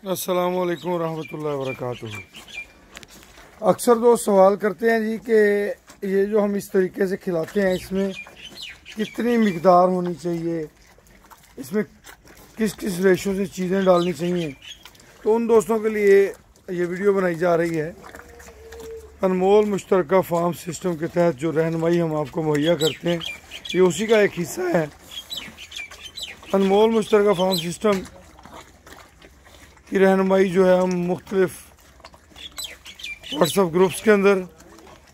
अस्सलामुअलैकुम रहमतुल्लाहि वबरकातुहू। अक्सर दोस्त सवाल करते हैं जी कि ये जो हम इस तरीके से खिलाते हैं इसमें कितनी मिकदार होनी चाहिए, इसमें किस किस रेशो से चीज़ें डालनी चाहिए। तो उन दोस्तों के लिए ये वीडियो बनाई जा रही है। अनमोल मुश्तरका फार्म सिस्टम के तहत जो रहनुमाई हम आपको मुहैया करते हैं, ये उसी का एक हिस्सा है। अनमोल मुश्तरका फार्म सिस्टम की रहनुमाई जो है हम मुख्तलिफ व्हाट्सएप ग्रुप्स के अंदर,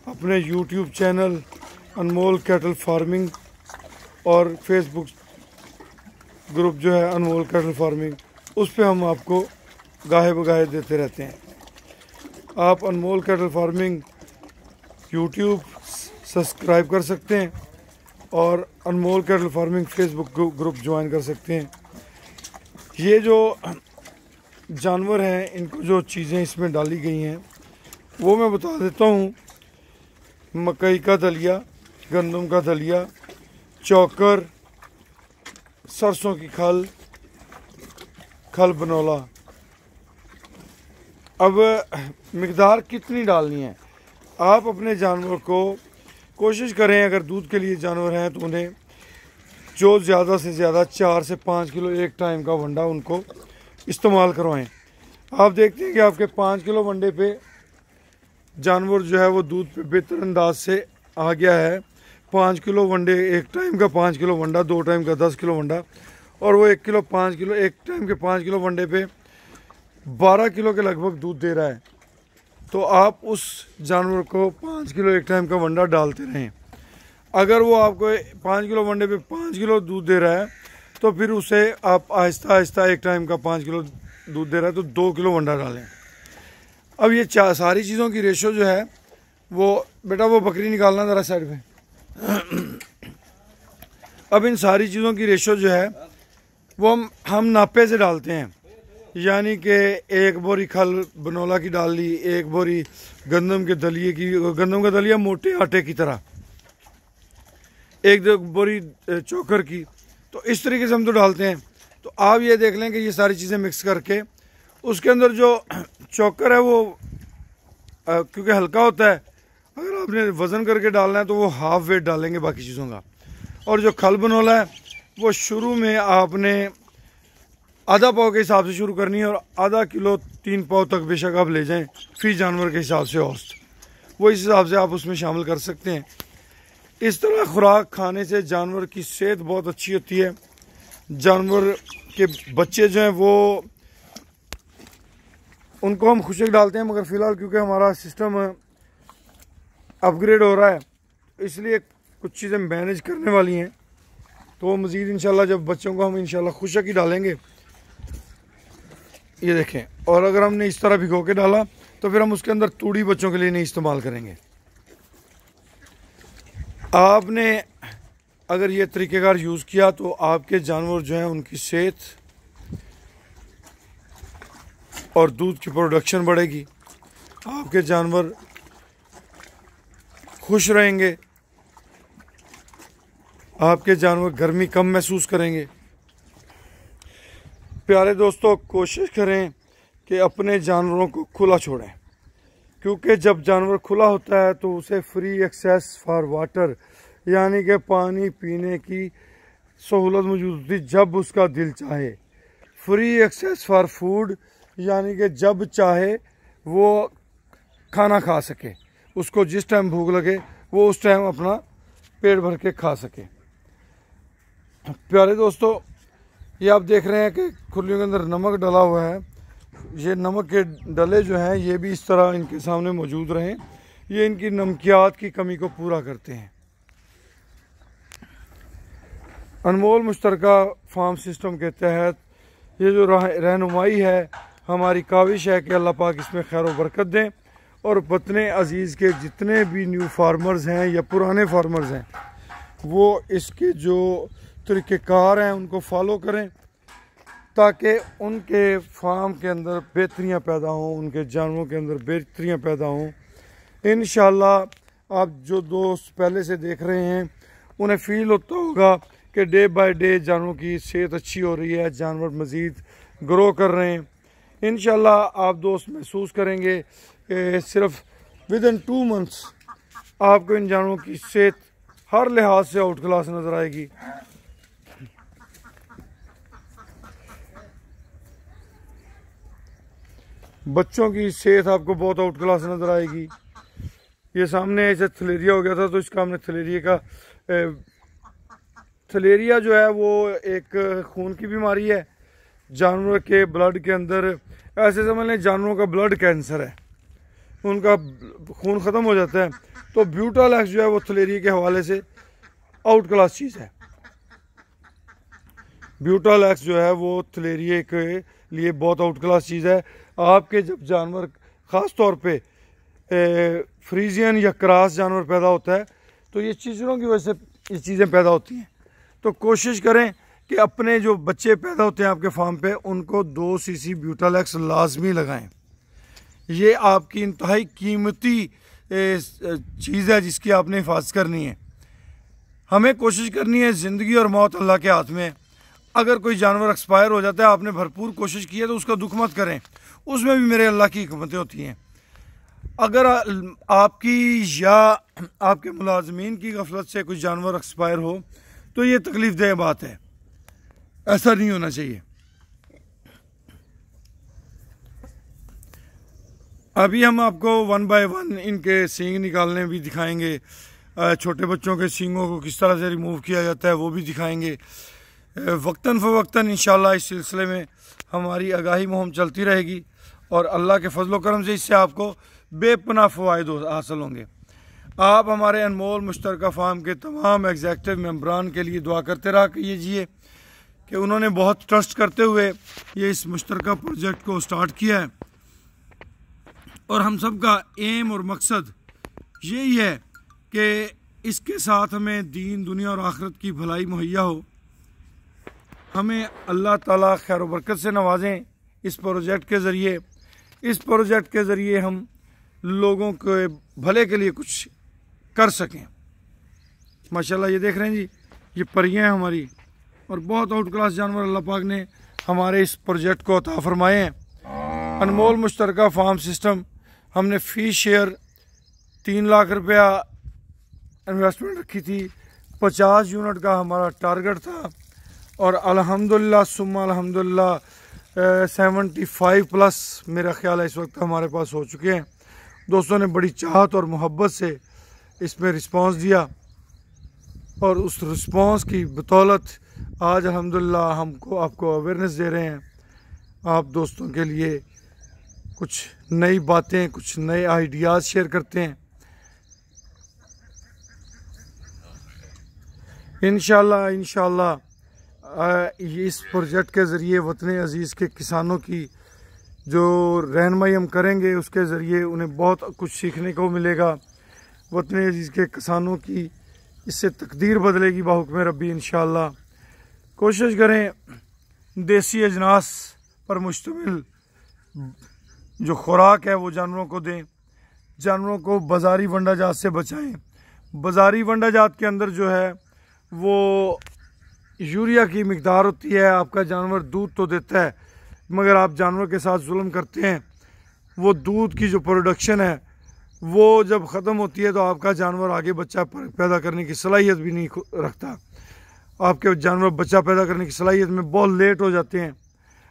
अपने यूट्यूब चैनल अनमोल कैटल फार्मिंग और फेसबुक ग्रुप जो है अनमोल कैटल फार्मिंग, उस पे हम आपको गाहे बगाहे देते रहते हैं। आप Anmol cattle farming YouTube subscribe कर सकते हैं और Anmol cattle farming Facebook group join कर सकते हैं। ये जो जानवर हैं, इनको जो चीज़ें इसमें डाली गई हैं वो मैं बता देता हूँ। मकई का दलिया, गंदम का दलिया, चौकर, सरसों की खल बनोला। अब मिकदार कितनी डालनी है, आप अपने जानवर को कोशिश करें, अगर दूध के लिए जानवर हैं तो उन्हें जो ज़्यादा से ज़्यादा 4 से 5 किलो एक टाइम का वंडा उनको इस्तेमाल करवाएं। आप देखते हैं कि आपके 5 किलो वंडे पे जानवर जो है वो दूध पे बेहतर अंदाज से आ गया है। 5 किलो वंडे एक टाइम का 5 किलो वंडा, 2 टाइम का 10 किलो वंडा, और वो 1 किलो 5 किलो एक टाइम के 5 किलो वंडे पे 12 किलो के लगभग दूध दे रहा है। तो आप उस जानवर को 5 किलो एक टाइम का वंडा डालते रहें। अगर वो आपको 5 किलो वंडे पे 5 किलो दूध दे रहा है तो फिर उसे आप आहिस्ता आहिस्ता एक टाइम का 5 किलो दूध दे रहा है तो 2 किलो वंडा डालें। अब ये सारी चीज़ों की रेशो जो है वो, बेटा वो बकरी निकालना ज़रा साइड पे। अब इन सारी चीज़ों की रेशो जो है वो हम नापे से डालते हैं, यानी कि 1 बोरी खल बनोला की डाल ली, 1 बोरी गंदम के दलिए की, गंदम का दलिया मोटे आटे की तरह, 1 बोरी चोकर की। तो इस तरीके से हम तो डालते हैं। तो आप ये देख लें कि ये सारी चीज़ें मिक्स करके उसके अंदर जो चोकर है वो क्योंकि हल्का होता है, अगर आपने वज़न करके डालना है तो वो हाफ वेट डालेंगे बाकी चीज़ों का। और जो खल बनोला है वो शुरू में आपने आधा पाव के हिसाब से शुरू करनी है और आधा किलो 3 पाव तक बेशक आप ले जाएं फी जानवर के हिसाब से औसत, वो इस हिसाब से आप उसमें शामिल कर सकते हैं। इस तरह खुराक खाने से जानवर की सेहत बहुत अच्छी होती है। जानवर के बच्चे जो हैं वो, उनको हम खुशक डालते हैं, मगर फ़िलहाल क्योंकि हमारा सिस्टम अपग्रेड हो रहा है इसलिए कुछ चीज़ें मैनेज करने वाली हैं। तो मज़ीद इंशाल्लाह जब बच्चों को हम इंशाल्लाह खुशक ही डालेंगे। ये देखें, और अगर हमने इस तरह भिगो के डाला तो फिर हम उसके अंदर तूड़ी बच्चों के लिए नहीं इस्तेमाल करेंगे। आपने अगर ये तरीक़ेकार यूज़ किया तो आपके जानवर जो हैं उनकी सेहत और दूध की प्रोडक्शन बढ़ेगी, आपके जानवर खुश रहेंगे, आपके जानवर गर्मी कम महसूस करेंगे। प्यारे दोस्तों, कोशिश करें कि अपने जानवरों को खुला छोड़ें, क्योंकि जब जानवर खुला होता है तो उसे फ्री एक्सेस फॉर वाटर, यानी कि पानी पीने की सहूलत मौजूद होती जब उसका दिल चाहे। फ्री एक्सेस फॉर फूड, यानी कि जब चाहे वो खाना खा सके, उसको जिस टाइम भूख लगे वो उस टाइम अपना पेट भर के खा सके। प्यारे दोस्तों, ये आप देख रहे हैं कि खुरलियों के अंदर नमक डला हुआ है। ये नमक के डले जो हैं ये भी इस तरह इनके सामने मौजूद रहें, ये इनकी नमकियात की कमी को पूरा करते हैं। अनमोल मुश्तरका फार्म सिस्टम के तहत ये जो रहनुमाई है, हमारी काविश है कि अल्लाह पाक इसमें खैर व बरकत दें और वतन अज़ीज़ के जितने भी न्यू फार्मर्स हैं या पुराने फार्मर्स हैं वो इसके जो तरीक़ेकार हैं उनको फॉलो करें, ताकि उनके फार्म के अंदर बेहतरियाँ पैदा हों, उनके जानवरों के अंदर बेहतरियाँ पैदा हों। इंशाअल्लाह आप जो दोस्त पहले से देख रहे हैं उन्हें फ़ील होता होगा कि डे बाय डे जानवरों की सेहत अच्छी हो रही है, जानवर मज़ीद ग्रो कर रहे हैं। इंशाल्लाह आप दोस्त महसूस करेंगे सिर्फ विद इन 2 मंथ्स आपको इन जानवरों की सेहत हर लिहाज से आउट क्लास नज़र आएगी। बच्चों की सेहत आपको बहुत आउट क्लास नज़र आएगी। ये सामने ऐसे थलेरिया हो गया था, तो इसका हमने थलेरिया जो है वो एक खून की बीमारी है जानवर के ब्लड के अंदर। ऐसे समझ लें जानवरों का ब्लड कैंसर है, उनका खून ख़त्म हो जाता है। तो ब्यूटालैक्स जो है वो थलेरिया के हवाले से आउट क्लास चीज़ है। ब्यूटालैक्स जो है वो थलेरिया के लिए बहुत आउट क्लास चीज़ है। आपके जब जानवर ख़ास तौर पे फ्रीजियन या क्रॉस जानवर पैदा होता है तो ये चीज़ों की वजह से ये चीज़ें पैदा होती हैं। तो कोशिश करें कि अपने जो बच्चे पैदा होते हैं आपके फार्म पे उनको 2 सीसी ब्यूटालैक्स लाजमी लगाएं। ये आपकी इंतहाई कीमती चीज़ है जिसकी आपने हिफाजत करनी है। हमें कोशिश करनी है, ज़िंदगी और मौत अल्लाह के हाथ में। अगर कोई जानवर एक्सपायर हो जाता है, आपने भरपूर कोशिश की है तो उसका दुख मत करें, उसमें भी मेरे अल्लाह की हिकमतें होती हैं। अगर आपकी या आपके मुलाजमीन की गफलत से कोई जानवर एक्सपायर हो तो ये तकलीफ देह बात है, ऐसा नहीं होना चाहिए। अभी हम आपको 1 बाय 1 इनके सींग निकालने भी दिखाएंगे, छोटे बच्चों के सींगों को किस तरह से रिमूव किया जाता है वो भी दिखाएंगे। वक्तन फ़वक्तन इंशाल्लाह इस सिलसिले में हमारी आगाही मुहिम चलती रहेगी और अल्लाह के फजल करम से इससे आपको बेपनाह फ़वाइद हासिल होंगे। आप हमारे अनमोल मुश्तरका फार्म के तमाम एग्जेक्टिव मेंबरान के लिए दुआ करते रहा कीजिए कि उन्होंने बहुत ट्रस्ट करते हुए ये इस मुश्तरका प्रोजेक्ट को स्टार्ट किया है और हम सब का एम और मकसद यही है कि इसके साथ हमें दीन दुनिया और आखिरत की भलाई मुहैया हो। हमें अल्लाह ताला खैर व बरकत से नवाजें इस प्रोजेक्ट के ज़रिए। इस प्रोजेक्ट के ज़रिए हम लोगों के भले के लिए कुछ कर सकें। माशाल्लाह ये देख रहे हैं जी, ये परियां हैं हमारी और बहुत आउट क्लास जानवर अल्लाह पाक ने हमारे इस प्रोजेक्ट को अता फरमाए हैं। अनमोल मुश्तरका फार्म सिस्टम हमने फ़ी शेयर 3 लाख रुपया इन्वेस्टमेंट रखी थी। 50 यूनिट का हमारा टारगेट था और अल्हम्दुलिल्लाह सुम्मा अल्हम्दुलिल्लाह 75 प्लस मेरा ख्याल है इस वक्त हमारे पास हो चुके हैं। दोस्तों ने बड़ी चाहत और मोहब्बत से इसमें रिस्पांस दिया और उस रिस्पांस की बदौलत आज अल्हम्दुलिल्लाह हमको आपको अवेयरनेस दे रहे हैं। आप दोस्तों के लिए कुछ नई बातें, कुछ नए आइडियाज़ शेयर करते हैं। इंशाल्लाह इस प्रोजेक्ट के ज़रिए वतन अज़ीज़ के किसानों की जो रहनुमाई हम करेंगे उसके ज़रिए उन्हें बहुत कुछ सीखने को मिलेगा। वतन अज़ीज़ के किसानों की इससे तकदीर बदलेगी बाहुक्म रब्बी इंशाल्लाह। कोशिश करें देसी अजनास पर मुश्तमिल जो खुराक है वो जानवरों को दें। जानवरों को बाज़ारी वंडा जात से बचाएं। बाज़ारी वंडा जात के अंदर जो है वो यूरिया की मिकदार होती है। आपका जानवर दूध तो देता है मगर आप जानवर के साथ जुल्म करते हैं, वो दूध की जो प्रोडक्शन है वो जब ख़त्म होती है तो आपका जानवर आगे बच्चा पैदा करने की सलाहियत भी नहीं रखता। आपके जानवर बच्चा पैदा करने की सलाहियत में बहुत लेट हो जाते हैं।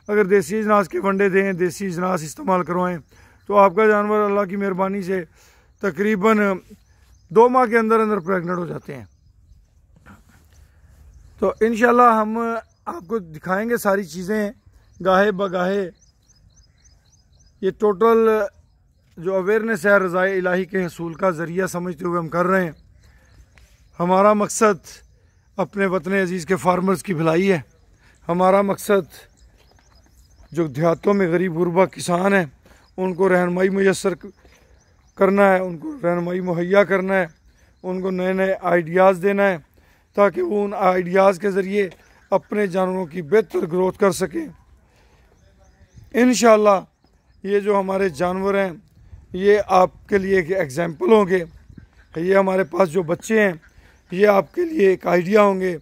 अगर देसी अजनास के वंडे दें, देसी अजनास इस्तेमाल करवाएं तो आपका जानवर अल्लाह की मेहरबानी से तकरीबन 2 माह के अंदर अंदर प्रेग्नेंट हो जाते हैं। तो इंशाल्लाह हम आपको दिखाएंगे सारी चीज़ें गाहे बगाहे। ये टोटल जो अवेयरनेस है रज़ाए इलाही के हसूल का ज़रिया समझते हुए हम कर रहे हैं। हमारा मकसद अपने वतन अज़ीज़ के फार्मर्स की भलाई है। हमारा मकसद जो देहातों में गरीब गुरबा किसान हैं उनको रहनुमाई मुयस्सर करना है, उनको रहनुमाई मुहैया करना है, उनको नए नए आइडियाज़ देना है ताकि वो उन आइडियाज़ के ज़रिए अपने जानवरों की बेहतर ग्रोथ कर सकें। इंशाल्लाह ये जो हमारे जानवर हैं ये आपके लिए एक एग्जाम्पल होंगे। ये हमारे पास जो बच्चे हैं ये आपके लिए एक आइडिया होंगे।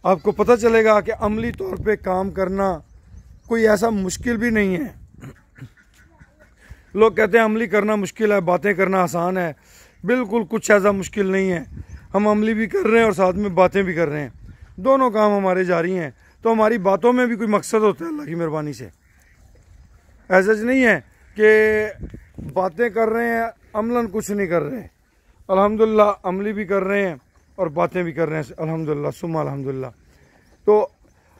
आपको पता चलेगा कि अमली तौर पे काम करना कोई ऐसा मुश्किल भी नहीं है। लोग कहते हैं अमली करना मुश्किल है, बातें करना आसान है। बिल्कुल कुछ ऐसा मुश्किल नहीं है। हम अमली भी कर रहे हैं और साथ में बातें भी कर रहे हैं, दोनों काम हमारे जारी हैं। तो हमारी बातों में भी कोई मकसद होता है अल्लाह की मेहरबानी से। ऐसा नहीं है कि बातें कर रहे हैं अमलन कुछ नहीं कर रहे। अल्हम्दुलिल्लाह अमली भी कर रहे हैं और बातें भी कर रहे हैं, अल्हम्दुलिल्लाह सुम्मा अल्हम्दुलिल्लाह। तो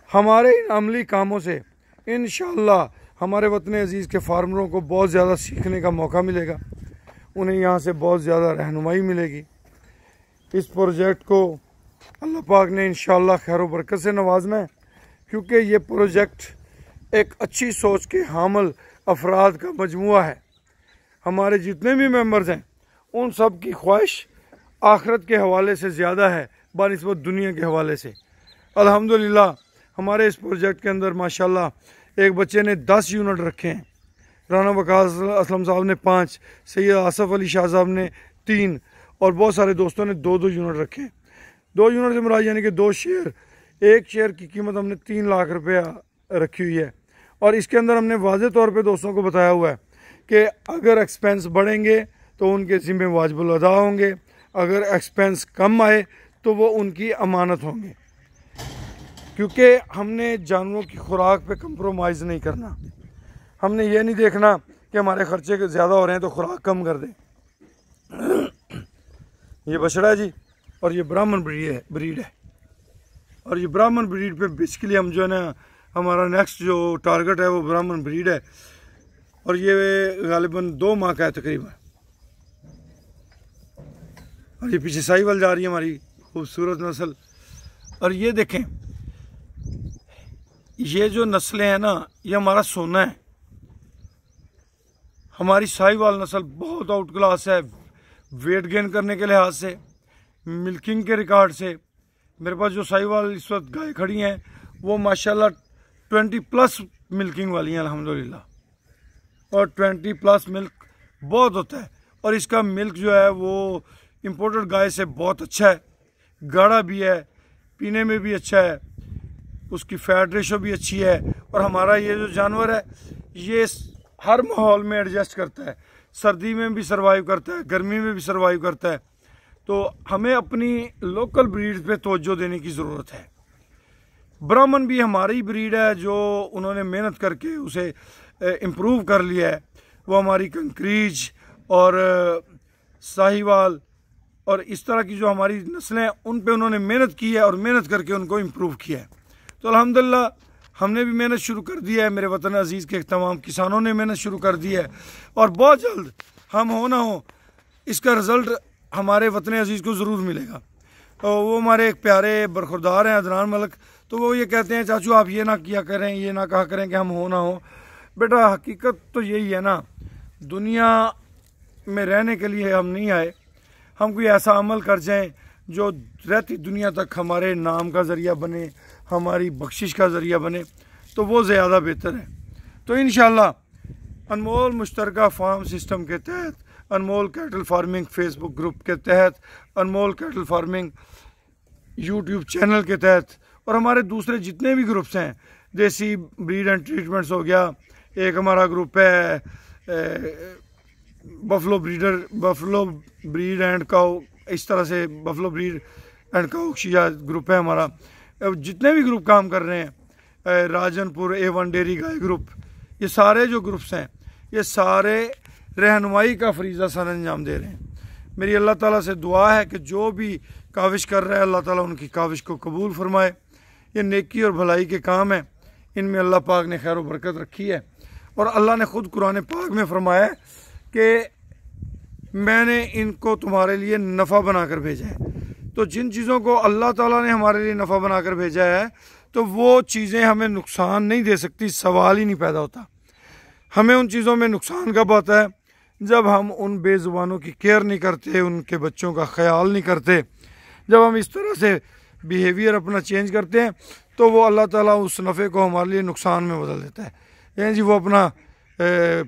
हमारे इन अमली कामों से इंशाअल्लाह हमारे वतन अजीज़ के फार्मरों को बहुत ज़्यादा सीखने का मौका मिलेगा, उन्हें यहाँ से बहुत ज़्यादा रहनुमाई मिलेगी। इस प्रोजेक्ट को अल्लाह पाक ने इंशाअल्लाह खैर व बरकत से नवाजना है, क्योंकि ये प्रोजेक्ट एक अच्छी सोच के हामिल अफराद का मजमुआ है। हमारे जितने भी मेंबर्स हैं उन सब की ख्वाहिश आखिरत के हवाले से ज़्यादा है बानिस्बत दुनिया के हवाले से। अल्हम्दुलिल्लाह हमारे इस प्रोजेक्ट के अंदर माशाल्लाह एक बच्चे ने 10 यूनिट रखे हैं, राना वकास असलम साहब ने 5, सैयद आसफ़ अली शाह साहब ने 3 और बहुत सारे दोस्तों ने 2-2 यूनिट रखे हैं। 2 यूनिट से मुराद यानी कि 2 शेयर। एक शेयर की कीमत हमने 3 लाख रुपया रखी हुई है। और इसके अंदर हमने वाज़े तौर पे दोस्तों को बताया हुआ है कि अगर एक्सपेंस बढ़ेंगे तो उनके ज़िम्मे वाजिबुल अदा होंगे, अगर एक्सपेंस कम आए तो वो उनकी अमानत होंगे, क्योंकि हमने जानवरों की खुराक पे कंप्रोमाइज़ नहीं करना। हमने ये नहीं देखना कि हमारे ख़र्चे ज़्यादा हो रहे हैं तो खुराक कम कर दें। ये बछड़ा है जी, और ये ब्राह्मण ब्रीड है। और ये ब्राह्मण ब्रीड पे बेसिकली हम जो है ना, हमारा नेक्स्ट जो टारगेट है वो ब्राह्मण ब्रीड है। और ये गालिबन 2 माह का है तकरीबन। और ये पीछे साहिवाल जा रही है हमारी खूबसूरत नस्ल। और ये देखें, ये जो नस्लें हैं ना, ये हमारा सोना है। हमारी साहिवाल नस्ल बहुत आउट क्लास है, वेट गेन करने के लिहाज से, मिल्किंग के रिकॉर्ड से। मेरे पास जो साहिवाल इस वक्त गाय खड़ी हैं वो माशाल्लाह 20+ मिल्किंग वाली हैं अल्हम्दुलिल्लाह। और 20+ मिल्क बहुत होता है। और इसका मिल्क जो है वो इम्पोर्टेड गाय से बहुत अच्छा है, गाढ़ा भी है, पीने में भी अच्छा है, उसकी फैट रेशो भी अच्छी है। और हमारा ये जो जानवर है ये हर माहौल में एडजस्ट करता है, सर्दी में भी सर्वाइव करता है, गर्मी में भी सर्वाइव करता है। तो हमें अपनी लोकल ब्रीड पे तवज्जो देने की ज़रूरत है। ब्राह्मण भी हमारी ब्रीड है जो उन्होंने मेहनत करके उसे इम्प्रूव कर लिया है। वो हमारी कंक्रीज और साहिवाल और इस तरह की जो हमारी नस्लें हैं उन पे उन्होंने मेहनत की है और मेहनत करके उनको इम्प्रूव किया है। तो अल्हम्दुलिल्लाह हमने भी मेहनत शुरू कर दी है, मेरे वतन अजीज़ के तमाम किसानों ने मेहनत शुरू कर दी है। और बहुत जल्द हम हो ना हो इसका रिज़ल्ट हमारे वतन अजीज़ को ज़रूर मिलेगा। तो वो हमारे एक प्यारे बरखुरदार हैं अदनान मलिक, तो वो ये कहते हैं चाचू आप ये ना किया करें, ये ना कहा करें कि हम हो ना हो। बेटा हकीकत तो यही है ना, दुनिया में रहने के लिए हम नहीं आए। हम कोई ऐसा अमल कर जाएं जो रहती दुनिया तक हमारे नाम का ज़रिया बने, हमारी बख्शिश का ज़रिया बने, तो वो ज़्यादा बेहतर है। तो इंशाअल्लाह अनमोल मुश्तरका फार्म सिस्टम के तहत, अनमोल कैटल फार्मिंग फेसबुक ग्रुप के तहत, अनमोल कैटल फार्मिंग यूट्यूब चैनल के तहत और हमारे दूसरे जितने भी ग्रुप्स हैं, देसी ब्रीड एंड ट्रीटमेंट्स हो गया, एक हमारा ग्रुप है बफलो ब्रीड एंड काउ, इस तरह से बफलो ब्रीड एंड काउ शिया ग्रुप है हमारा। जितने भी ग्रुप काम कर रहे हैं, राजनपुर A1 डेयरी गाय ग्रुप, ये सारे जो ग्रुप्स हैं ये सारे रहनुमाई का फरीज़ा सर अंजाम दे रहे हैं। मेरी अल्लाह ताला से दुआ है कि जो भी काविश कर रहे हैं अल्लाह ताला उनकी काविश को कबूल फरमाए। ये नेकी और भलाई के काम हैं, इनमें अल्लाह पाक ने खैर व बरकत रखी है। और अल्लाह ने ख़ुद कुरान पाक में फरमाया है कि मैंने इनको तुम्हारे लिए नफ़ा बनाकर भेजा है। तो जिन चीज़ों को अल्लाह ताला ने हमारे लिए नफ़ा बनाकर भेजा है तो वो चीज़ें हमें नुकसान नहीं दे सकती, सवाल ही नहीं पैदा होता। हमें उन चीज़ों में नुकसान कब आता है? जब हम उन बेज़ुबानों की केयर नहीं करते, उनके बच्चों का ख्याल नहीं करते, जब हम इस तरह से बिहेवियर अपना चेंज करते हैं तो वो अल्लाह ताला उस नफ़े को हमारे लिए नुकसान में बदल देता है। यानी जी वो अपना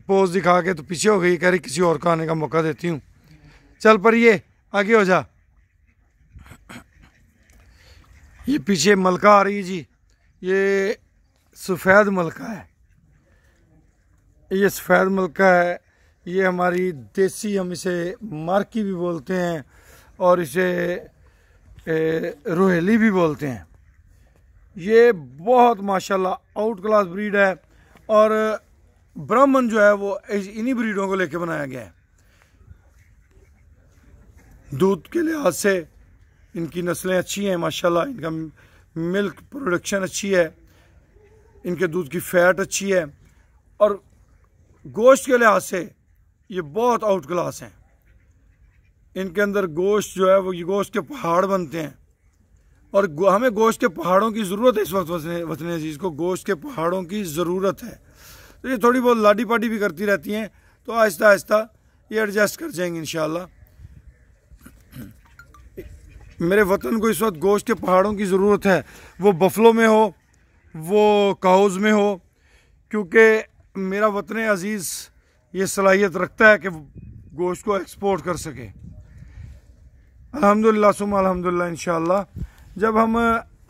पोज दिखा के तो पीछे हो गई, कह रही किसी और को आने का मौका देती हूँ, चल पर ये आगे हो जा। ये पीछे मलका आ रही है जी, ये सफ़ेद मलका है। ये सफ़ेद मलका है, ये हमारी देसी, हम इसे मार्की भी बोलते हैं और इसे रोहेली भी बोलते हैं। ये बहुत माशाल्लाह आउट क्लास ब्रीड है और ब्राह्मण जो है वो इन्हीं ब्रीडों को लेके बनाया गया है। दूध के लिहाज से इनकी नस्लें अच्छी हैं माशाल्लाह, इनका मिल्क प्रोडक्शन अच्छी है, इनके दूध की फैट अच्छी है और गोश्त के लिहाज से ये बहुत आउट क्लास हैं। इनके अंदर गोश्त जो है वो ये गोश्त के पहाड़ बनते हैं और हमें गोश्त के पहाड़ों की ज़रूरत है। इस वक्त वतन अजीज़ को गोश्त के पहाड़ों की ज़रूरत है। तो ये थोड़ी बहुत लाडी पाडी भी करती रहती हैं, तो आहिस्ता आहिस्ता ये एडजस्ट कर जाएंगे इंशाल्लाह। मेरे वतन को इस वक्त गोश्त के पहाड़ों की ज़रूरत है, वो बफलो में हो, वो काउज़ में हो, क्योंकि मेरा वतन अजीज़ ये सलाहियत रखता है कि गोश्त को एक्सपोर्ट कर सके। अल्हम्दुलिल्लाह सुम्मा अल्हम्दुलिल्लाह इंशाल्लाह। जब हम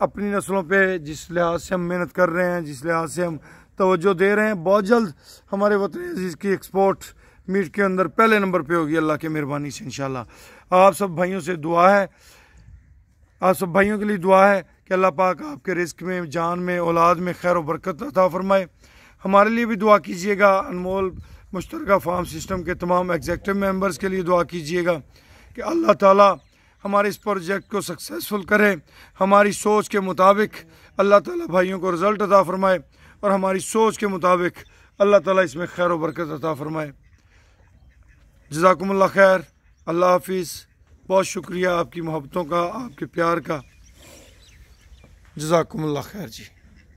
अपनी नस्लों पे जिस लिहाज से हम मेहनत कर रहे हैं, जिस लिहाज से हम तवज्जो दे रहे हैं, बहुत जल्द हमारे वतन अजीज़ की एक्सपोर्ट मीट के अंदर पहले नंबर पे होगी अल्लाह की मेहरबानी से इंशाल्लाह। आप सब भाइयों से दुआ है, आप सब भाइयों के लिए दुआ है कि अल्लाह पाक आपके रिस्क में, जान में, औलाद में खैर व बरकत अता फरमाए। हमारे लिए भी दुआ कीजिएगा। अनमोल मुश्तरका फार्म सिस्टम के तमाम एग्जीक्यूटिव मेंबर्स के लिए दुआ कीजिएगा कि अल्लाह ताला हमारे इस प्रोजेक्ट को सक्सेसफुल करे, हमारी सोच के मुताबिक अल्लाह ताला भाइयों को रिज़ल्ट अता फरमाए और हमारी सोच के मुताबिक अल्लाह ताला इसमें खैर व बरकत अता फरमाए। जज़ाकुमुल्लाह खैर, अल्लाह हाफिज़। बहुत शुक्रिया आपकी मोहब्बतों का, आपके प्यार का। जज़ाकुमुल्लाह खैर जी।